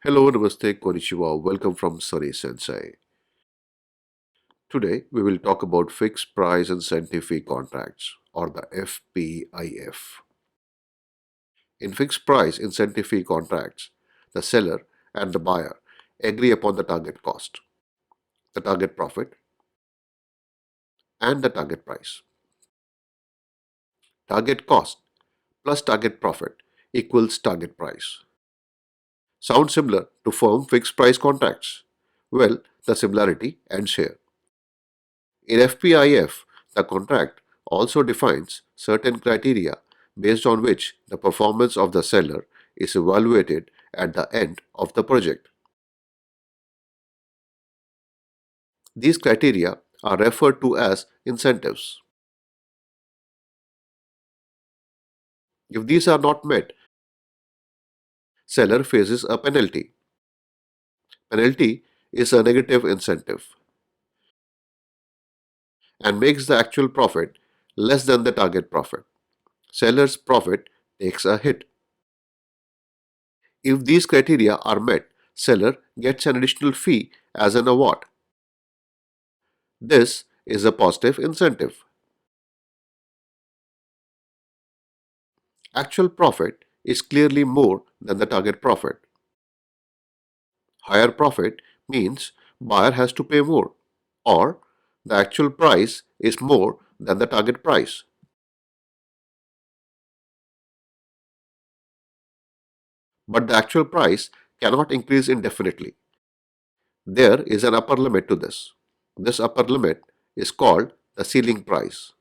Hello, Namaste, Konnichiwa. Welcome from Sunny Sensei. Today we will talk about fixed price incentive fee contracts or the FPIF. In fixed price incentive fee contracts, the seller and the buyer agree upon the target cost, the target profit, and the target price. Target cost plus target profit equals target price. Sounds similar to firm fixed price contracts? Well, the similarity ends here. In FPIF, the contract also defines certain criteria based on which the performance of the seller is evaluated at the end of the project. These criteria are referred to as incentives. If these are not met, seller faces a penalty. Penalty is a negative incentive and makes the actual profit less than the target profit. Seller's profit takes a hit. If these criteria are met, seller gets an additional fee as an award. This is a positive incentive. Actual profit is clearly more than the target profit. Higher profit means buyer has to pay more, or the actual price is more than the target price. But the actual price cannot increase indefinitely. There is an upper limit to this. This upper limit is called the ceiling price.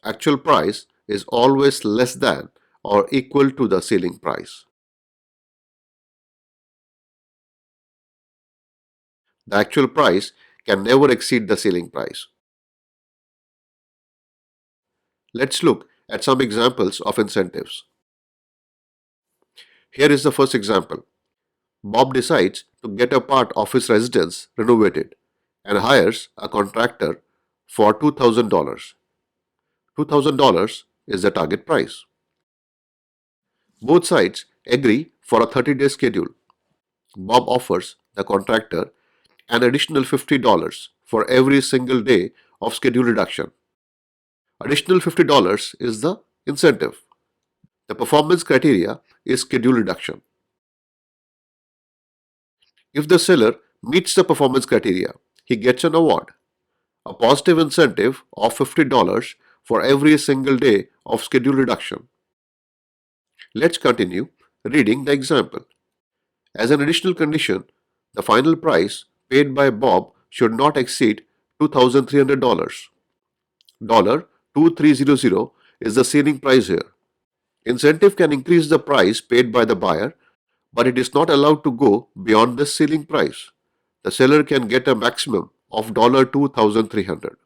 Actual price is always less than or equal to the ceiling price. The actual price can never exceed the ceiling price. Let's look at some examples of incentives. Here is the first example. Bob decides to get a part of his residence renovated and hires a contractor for $2,000. $2,000 is the target price. Both sides agree for a 30-day schedule. Bob offers the contractor an additional $50 for every single day of schedule reduction. Additional $50 is the incentive. The performance criteria is schedule reduction. If the seller meets the performance criteria, he gets an award, a positive incentive of $50 for every single day of schedule reduction. Let's continue reading the example. As an additional condition, the final price paid by Bob should not exceed $2,300. $2300 is the ceiling price here. Incentive can increase the price paid by the buyer, but it is not allowed to go beyond this ceiling price. The seller can get a maximum of $2,300.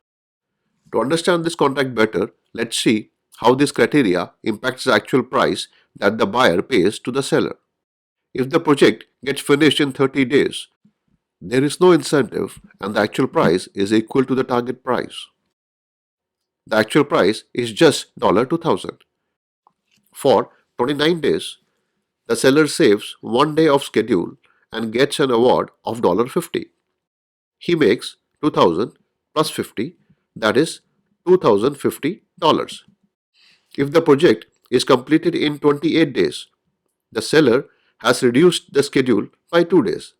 To understand this contract better, let's see how this criteria impacts the actual price that the buyer pays to the seller. If the project gets finished in 30 days, there is no incentive and the actual price is equal to the target price. The actual price is just $2,000. For 29 days, the seller saves 1 day of schedule and gets an award of $50. He makes 2000 plus 50, that is $2,050. If the project is completed in 28 days, the seller has reduced the schedule by 2 days,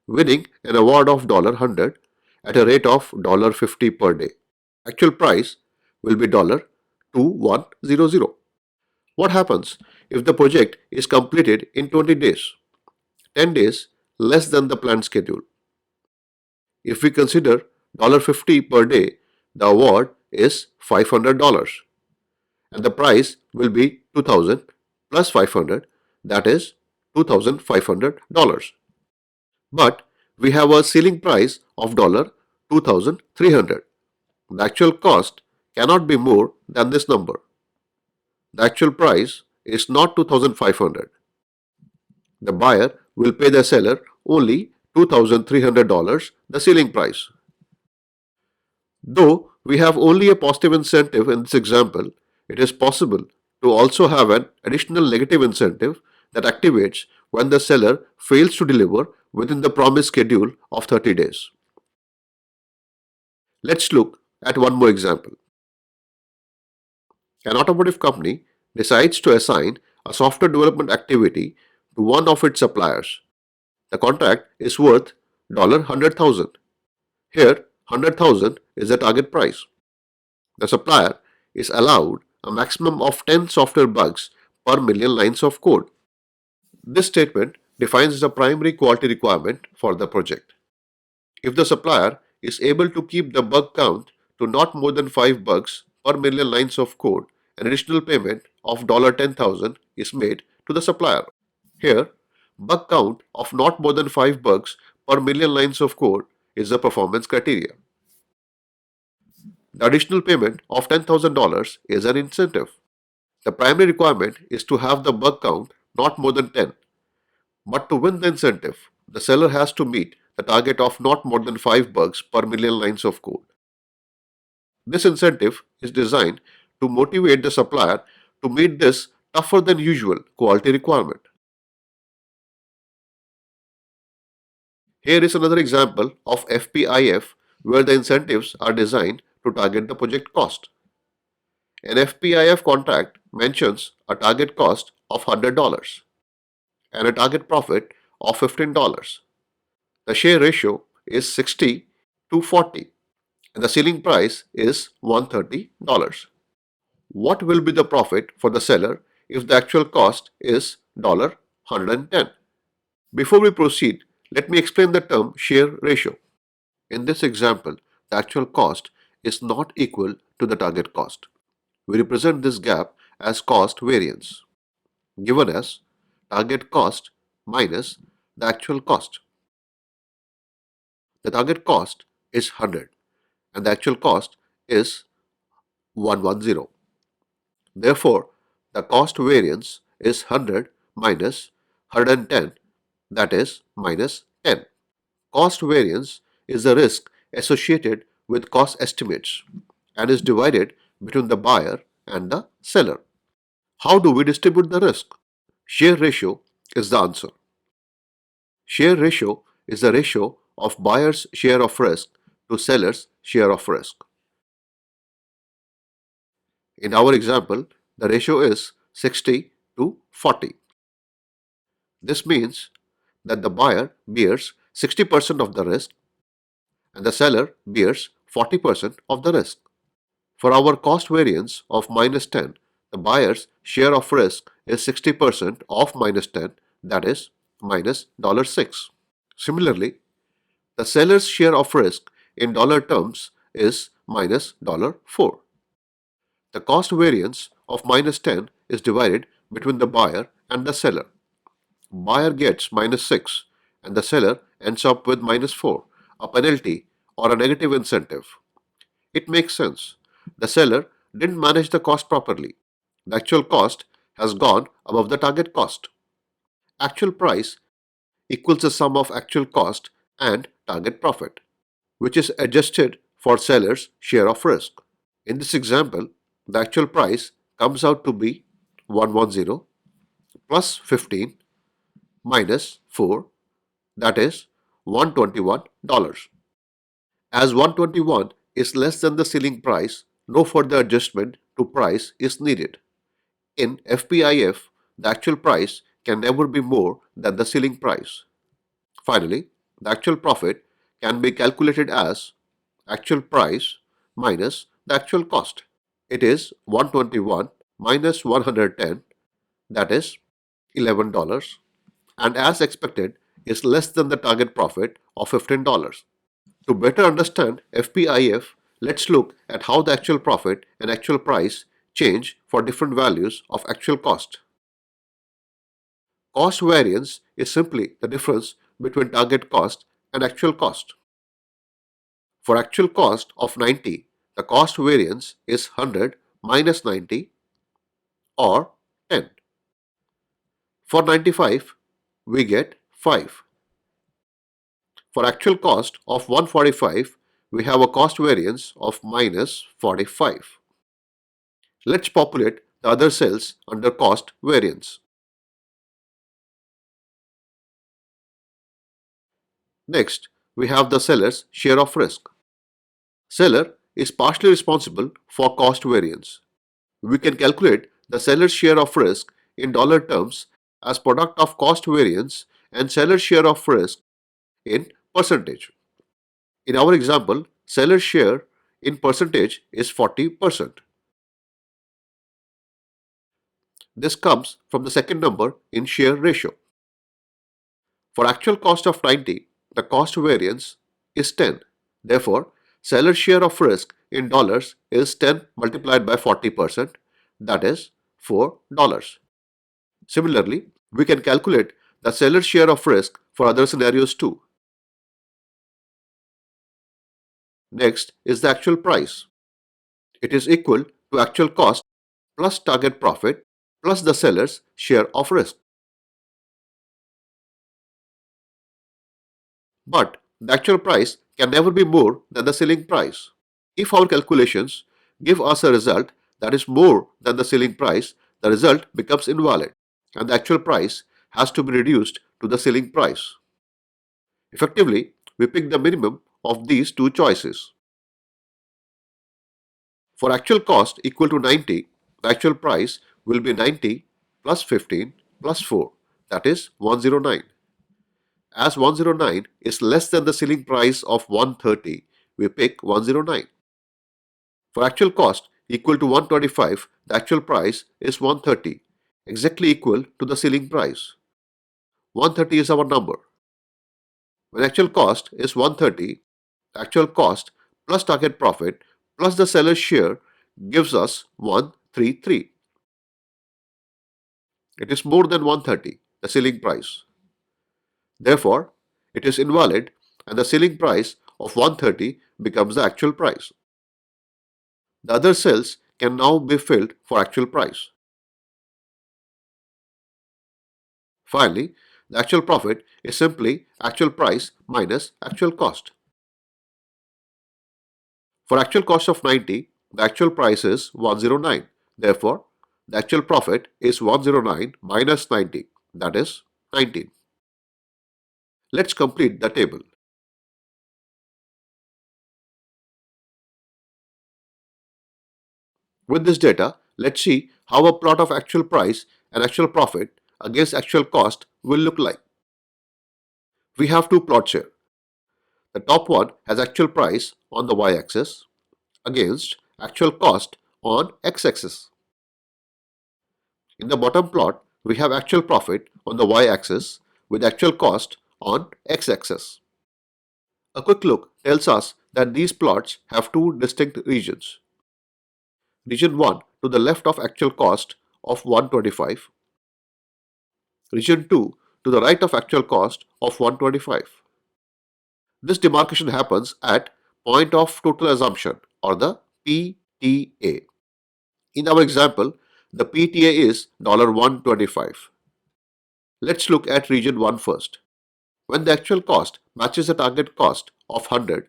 winning an award of $100 at a rate of $50 per day. Actual price will be $2100. What happens if the project is completed in 20 days, 10 days less than the planned schedule? If we consider $50 per day, the award is $500 and the price will be 2000 plus 500, that is $2,500. But we have a ceiling price of $2,300. The actual cost cannot be more than this number. The actual price is not 2,500. The buyer will pay the seller only $2,300, the ceiling price. Though we have only a positive incentive in this example, it is possible to also have an additional negative incentive that activates when the seller fails to deliver within the promised schedule of 30 days. Let's look at one more example. An automotive company decides to assign a software development activity to one of its suppliers. The contract is worth $100,000. Here, 100,000 is the target price. The supplier is allowed a maximum of 10 software bugs per million lines of code. This statement defines the primary quality requirement for the project. If the supplier is able to keep the bug count to not more than 5 bugs per million lines of code, an additional payment of $10,000 is made to the supplier. Here, bug count of not more than 5 bugs per million lines of code is the performance criteria. The additional payment of $10,000 is an incentive. The primary requirement is to have the bug count not more than 10. But to win the incentive, the seller has to meet the target of not more than 5 bugs per million lines of code. This incentive is designed to motivate the supplier to meet this tougher than usual quality requirement. Here is another example of FPIF where the incentives are designed to target the project cost. An FPIF contract mentions a target cost of $100 and a target profit of $15. The share ratio is 60 to 40 and the selling price is $130. What will be the profit for the seller if the actual cost is $110? Before we proceed, let me explain the term share ratio. In this example, the actual cost is not equal to the target cost. We represent this gap as cost variance, given as target cost minus the actual cost. The target cost is 100 and the actual cost is 110. Therefore, the cost variance is 100 minus 110, that is minus 10. Cost variance is the risk associated with cost estimates and is divided between the buyer and the seller. How do we distribute the risk? Share ratio is the answer. Share ratio is the ratio of buyer's share of risk to seller's share of risk. In our example, the ratio is 60 to 40. This means that the buyer bears 60% of the risk and the seller bears 40% of the risk. For our cost variance of minus 10, the buyer's share of risk is 60% of minus 10, that is minus $6. Similarly, the seller's share of risk in dollar terms is minus $4. The cost variance of minus 10 is divided between the buyer and the seller. Buyer gets minus 6 and the seller ends up with minus 4, a penalty or a negative incentive. It makes sense. The seller didn't manage the cost properly. The actual cost has gone above the target cost. Actual price equals the sum of actual cost and target profit, which is adjusted for seller's share of risk. In this example, the actual price comes out to be 110 plus 15 minus 4, that is $121. As 121 is less than the selling price, no further adjustment to price is needed. In FPIF, the actual price can never be more than the selling price. Finally, the actual profit can be calculated as actual price minus the actual cost. It is 121 minus 110, that is $11, and as expected is less than the target profit of $15. To better understand FPIF, let's look at how the actual profit and actual price change for different values of actual cost. Cost variance is simply the difference between target cost and actual cost. For actual cost of 90, the cost variance is 100 minus 90 or 10. For 95, we get 5. For actual cost of 145, we have a cost variance of minus 45. Let's populate the other cells under cost variance. Next, we have the seller's share of risk. Seller is partially responsible for cost variance. We can calculate the seller's share of risk in dollar terms as product of cost variance and seller's share of risk in percentage. In our example, seller's share in percentage is 40%. This comes from the second number in share ratio. For actual cost of 90, the cost variance is 10. Therefore, seller's share of risk in dollars is 10 multiplied by 40%, that is $4. Similarly, we can calculate the seller's share of risk for other scenarios too. Next is the actual price. It is equal to actual cost plus target profit plus the seller's share of risk. But the actual price can never be more than the selling price. If our calculations give us a result that is more than the selling price, the result becomes invalid and the actual price has to be reduced to the selling price. Effectively, we pick the minimum of these two choices. For actual cost equal to 90, the actual price will be 90 plus 15 plus 4, that is 109. As 109 is less than the selling price of 130, we pick 109. For actual cost equal to 125, the actual price is 130, exactly equal to the selling price. 130 is our number. When actual cost is 130, the actual cost plus target profit plus the seller's share gives us 133. It is more than 130, the selling price. Therefore, it is invalid and the selling price of 130 becomes the actual price. The other cells can now be filled for actual price. Finally, the actual profit is simply actual price minus actual cost. For actual cost of 90, the actual price is 109. Therefore, the actual profit is 109 minus 90, that is 19. Let's complete the table. With this data, let's see how a plot of actual price and actual profit against actual cost will look like. We have two plots here. The top one has actual price on the y-axis against actual cost on x-axis. In the bottom plot, we have actual profit on the y-axis with actual cost on x-axis. A quick look tells us that these plots have two distinct regions. Region 1 to the left of actual cost of 125. Region 2 to the right of actual cost of 125. This demarcation happens at point of total assumption or the PTA. In our example, the PTA is $125. Let's look at region 1 first. When the actual cost matches the target cost of 100,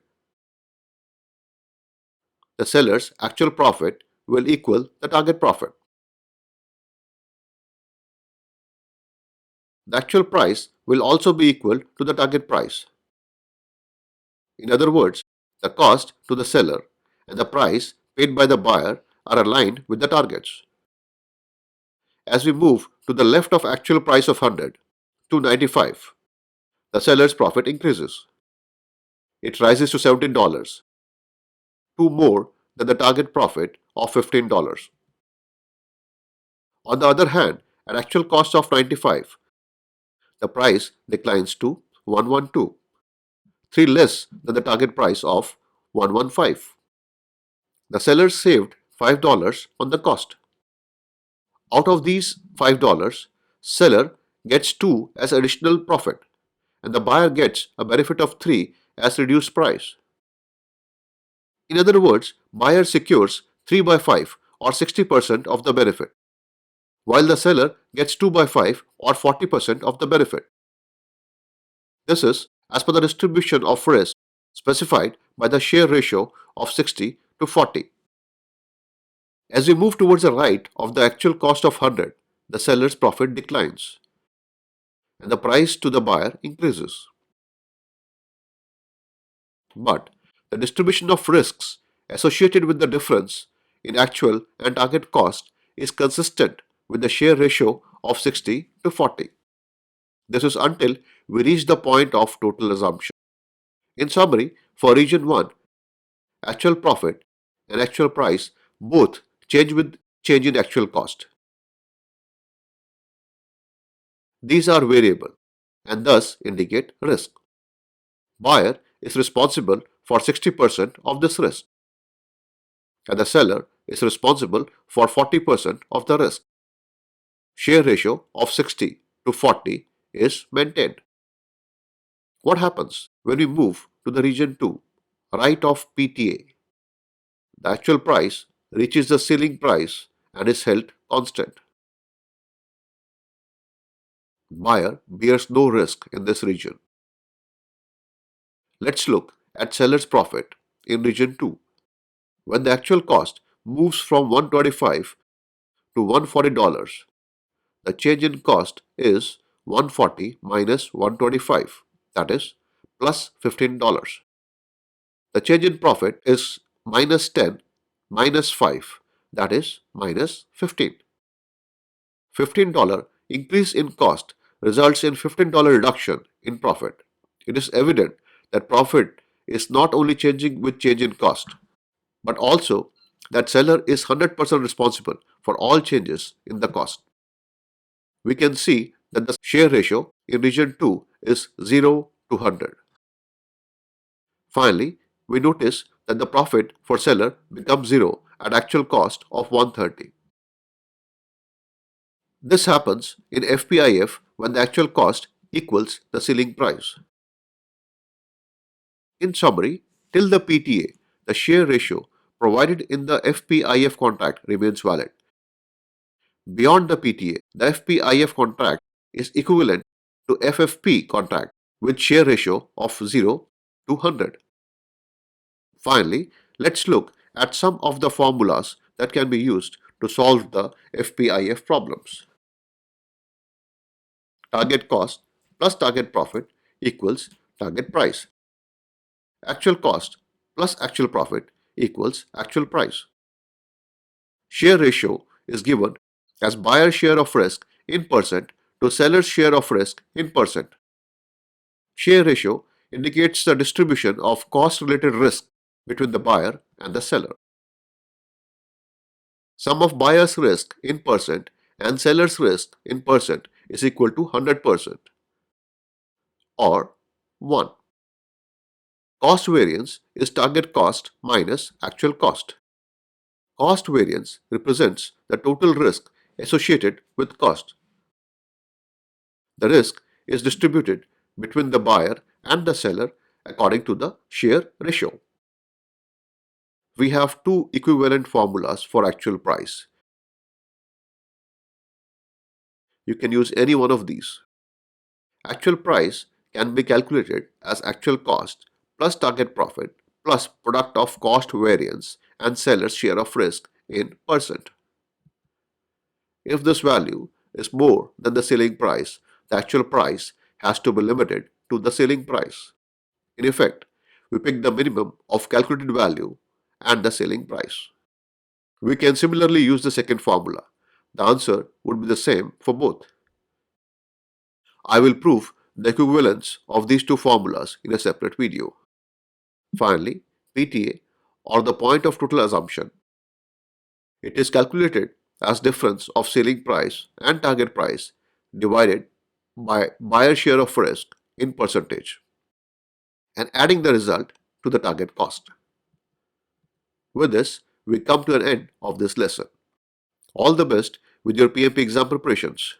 the seller's actual profit will equal the target profit. The actual price will also be equal to the target price. In other words, the cost to the seller and the price paid by the buyer are aligned with the targets. As we move to the left of actual price of 100 to 95, the seller's profit increases. It rises to $17, 2 more than the target profit of $15. On the other hand, at actual cost of 95, the price declines to 112, 3 less than the target price of 115. The seller saved $5 on the cost. Out of these $5, seller gets 2 as additional profit and the buyer gets a benefit of 3 as reduced price. In other words, buyer secures 3 by 5 or 60% of the benefit, while the seller gets 2 by 5 or 40% of the benefit. This is as per the distribution of risk specified by the share ratio of 60 to 40. As we move towards the right of the actual cost of 100, the seller's profit declines and the price to the buyer increases. But the distribution of risks associated with the difference in actual and target cost is consistent with the share ratio of 60 to 40. This is until we reach the point of total assumption. In summary, for region 1, actual profit and actual price both change with change in actual cost. These are variable and thus indicate risk. Buyer is responsible for 60% of this risk and the seller is responsible for 40% of the risk. Share ratio of 60 to 40 is maintained. What happens when we move to the region 2, right of PTA? The actual price reaches the ceiling price and is held constant. Buyer bears no risk in this region. Let's look at seller's profit in region 2. When the actual cost moves from 125 to $140, the change in cost is 140 minus 125, that is plus $15. The change in profit is minus 10 minus 5, that is minus 15. $15 increase in cost results in $15 reduction in profit. It is evident that profit is not only changing with change in cost, but also that seller is 100% responsible for all changes in the cost. We can see that the share ratio in region 2 is 0 to 100. Finally, we notice that the profit for seller becomes 0 at actual cost of 130. This happens in FPIF when the actual cost equals the ceiling price. In summary, till the PTA, the share ratio provided in the FPIF contract remains valid. Beyond the PTA, the FPIF contract is equivalent to FFP contract with share ratio of 0 to 100. Finally, let's look at some of the formulas that can be used to solve the FPIF problems. Target cost plus target profit equals target price. Actual cost plus actual profit equals actual price. Share ratio is given as buyer share of risk in percent to seller's share of risk in percent. Share ratio indicates the distribution of cost-related risk between the buyer and the seller. Sum of buyer's risk in percent and seller's risk in percent is equal to 100% or 1. Cost variance is target cost minus actual cost. Cost variance represents the total risk associated with cost. The risk is distributed between the buyer and the seller according to the share ratio. We have two equivalent formulas for actual price. You can use any one of these. Actual price can be calculated as actual cost plus target profit plus product of cost variance and seller's share of risk in percent. If this value is more than the ceiling price, the actual price has to be limited to the ceiling price. In effect, we pick the minimum of calculated value and the ceiling price. We can similarly use the second formula. The answer would be the same for both. I will prove the equivalence of these two formulas in a separate video. Finally, PTA or the point of total assumption. It is calculated as difference of ceiling price and target price divided by buyer share of risk in percentage and adding the result to the target cost. With this, we come to an end of this lesson. All the best with your PMP exam preparations.